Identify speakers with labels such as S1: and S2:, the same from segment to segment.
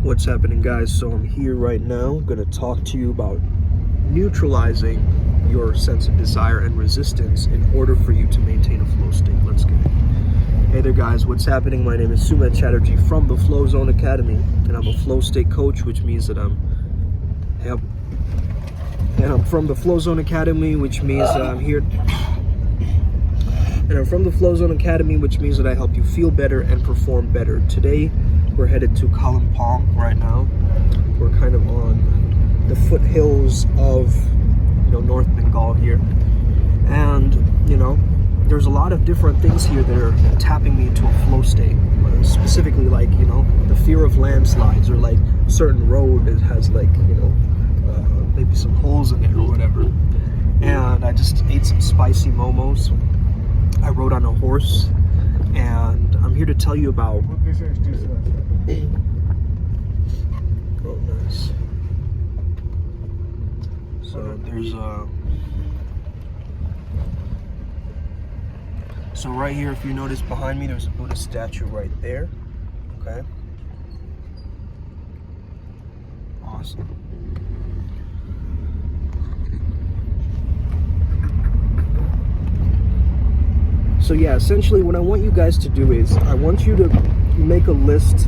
S1: What's happening, guys? So I'm here right now going to talk to you about neutralizing your sense of desire and resistance in order for you to maintain a flow state. Let's get it. Hey there, guys. What's happening? My name is Sumit Chatterjee from the Flow Zone Academy, and I'm a flow state coach, which means that I'm from the Flow Zone Academy, which means that I'm here. And I'm from the Flow Zone Academy, which means that I help you feel better and perform better. Today, we're headed to Kalimpong right now. We're kind of on the foothills of, North Bengal here. And, there's a lot of different things here that are tapping me into a flow state. Specifically, like, the fear of landslides, or like certain road that has maybe some holes in it or whatever. And I just ate some spicy momos. I rode on a horse, and I'm here to tell you about. Oh, nice. So there's So right here, if you notice behind me, there's a Buddha statue right there. Okay. Awesome. So yeah, essentially what I want you guys to do is I want you to make a list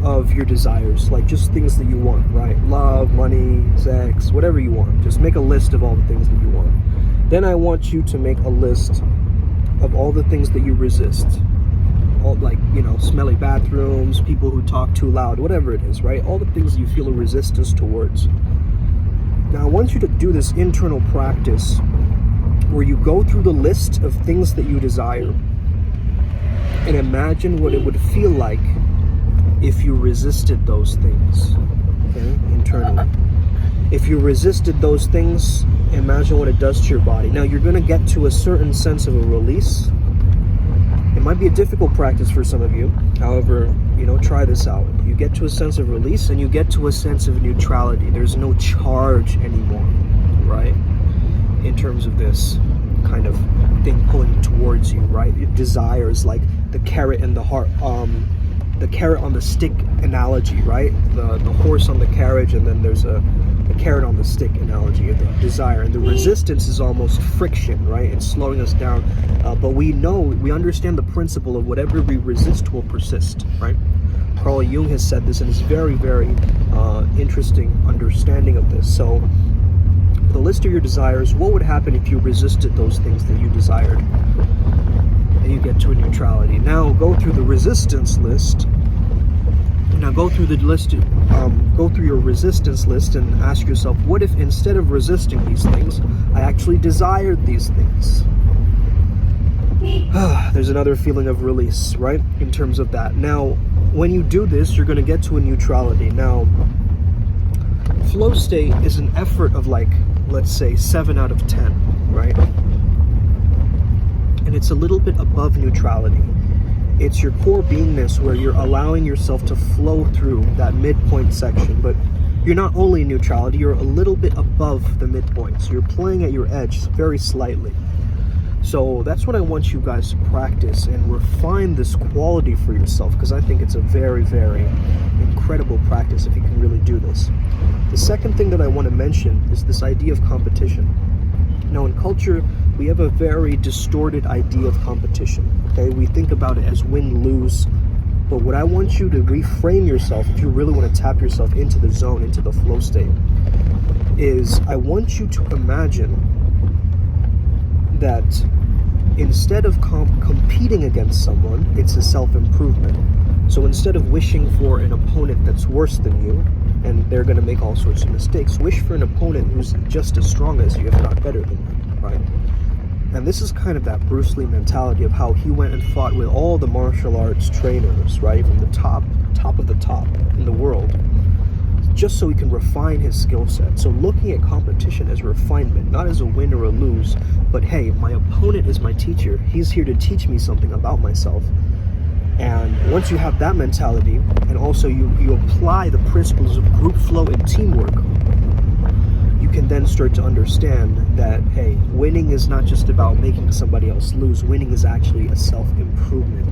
S1: of your desires, like just things that you want, right? Love, money, sex, whatever you want. Just make a list of all the things that you want. Then I want you to make a list of all the things that you resist. All, like, smelly bathrooms, people who talk too loud, whatever it is, right? All the things that you feel a resistance towards. Now I want you to do this internal practice where you go through the list of things that you desire and imagine what it would feel like if you resisted those things, okay, internally. If you resisted those things, imagine what it does to your body. Now, you're going to get to a certain sense of a release. It might be a difficult practice for some of you. However, try this out. You get to a sense of release and you get to a sense of neutrality. There's no charge anymore, right? In terms of this kind of thing pulling towards you, right? It desires, like the carrot and the heart, the carrot on the stick analogy, right? The horse on the carriage, and then there's a carrot on the stick analogy of the desire. And the resistance is almost friction, right? It's slowing us down. But we understand the principle of whatever we resist will persist, right? Carl Jung has said this in his very, very interesting understanding of this. So the list of your desires, what would happen if you resisted those things that you desired? And you get to a neutrality. Now go through the resistance list. Now go through the list, go through your resistance list and ask yourself, what if instead of resisting these things, I actually desired these things? There's another feeling of release, right? In terms of that. Now, when you do this, you're going to get to a neutrality. Now, flow state is an effort of, like, let's say 7 out of 10, right? And it's a little bit above neutrality. It's your core beingness where you're allowing yourself to flow through that midpoint section, but you're not only in neutrality, you're a little bit above the midpoint. So you're playing at your edge very slightly. So that's what I want you guys to practice and refine this quality for yourself, because I think it's a very, very incredible practice if you can really do this. The second thing that I want to mention is this idea of competition. Now, in culture, we have a very distorted idea of competition, okay? We think about it as win-lose, but what I want you to reframe yourself, if you really want to tap yourself into the zone, into the flow state, is I want you to imagine that instead of competing against someone, it's a self-improvement. So instead of wishing for an opponent that's worse than you, and they're going to make all sorts of mistakes, wish for an opponent who's just as strong as you, if not better than you, right? And this is kind of that Bruce Lee mentality of how he went and fought with all the martial arts trainers, right? From the top of the top in the world, just so he can refine his skill set. So looking at competition as refinement, not as a win or a lose, but hey, my opponent is my teacher. He's here to teach me something about myself. And once you have that mentality, and also you apply the principles of group flow and teamwork, you can then start to understand that, hey, winning is not just about making somebody else lose. Winning is actually a self-improvement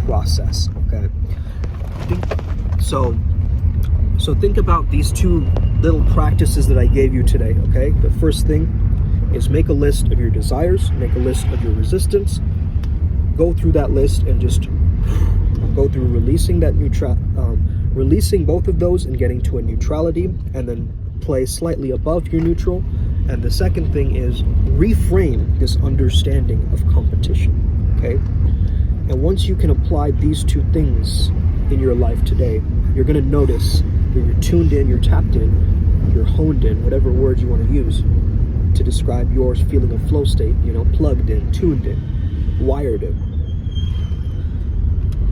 S1: process, okay? So So think about these two little practices that I gave you today, okay? The first thing is make a list of your desires, make a list of your resistance, go through that list and just go through releasing that releasing both of those and getting to a neutrality, and then play slightly above your neutral. And the second thing is reframe this understanding of competition, okay? And once you can apply these two things in your life today, you're going to notice that you're tuned in, you're tapped in, you're honed in, whatever words you want to use to describe your feeling of flow state, plugged in, tuned in, wired in.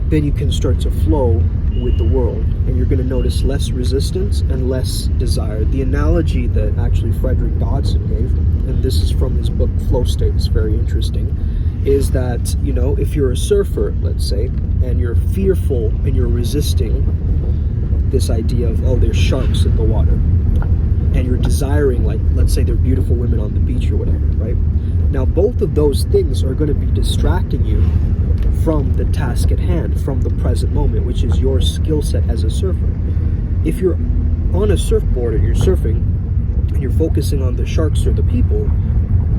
S1: Then you can start to flow with the world, and you're going to notice less resistance and less desire. The analogy that actually Frederick Dodson gave, and this is from his book Flow State, it's very interesting, is that, if you're a surfer, let's say, and you're fearful and you're resisting this idea of, oh, there's sharks in the water, and you're desiring, like, let's say, there are beautiful women on the beach or whatever, right? Now, both of those things are going to be distracting you from the task at hand, from the present moment, which is your skill set as a surfer. If you're on a surfboard and you're surfing and you're focusing on the sharks or the people,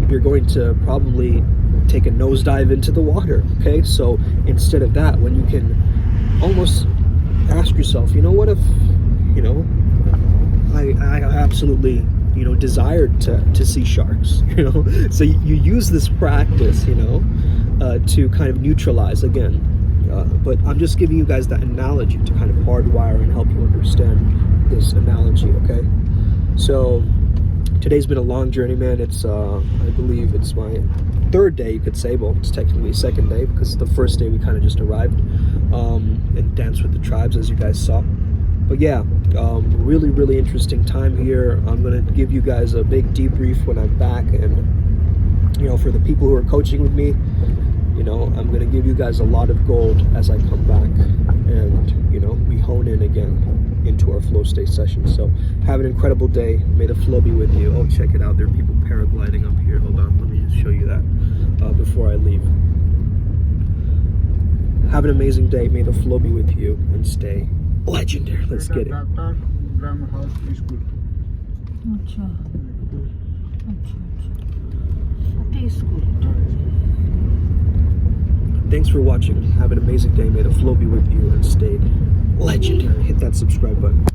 S1: you're going to probably take a nosedive into the water, okay? So instead of that, when you can almost ask yourself, what if, I absolutely, desired to see sharks, So you use this practice, to kind of neutralize again. But I'm just giving you guys that analogy to kind of hardwire and help you understand this analogy, okay? So today's been a long journey, man. It's, I believe it's my third day, you could say. Well, it's technically second day because the first day we kind of just arrived and danced with the tribes, as you guys saw. But yeah, really, really interesting time here. I'm going to give you guys a big debrief when I'm back. And, for the people who are coaching with me, I'm going to give you guys a lot of gold as I come back. And, we hone in again into our flow state session. So have an incredible day. May the flow be with you. Oh, check it out. There are people paragliding up here. Hold on. Let me just show you that before I leave. Have an amazing day. May the flow be with you and stay legendary. Let's get it. Thanks for watching. Have an amazing day. May the flow be with you and stay legendary. Hit that subscribe button.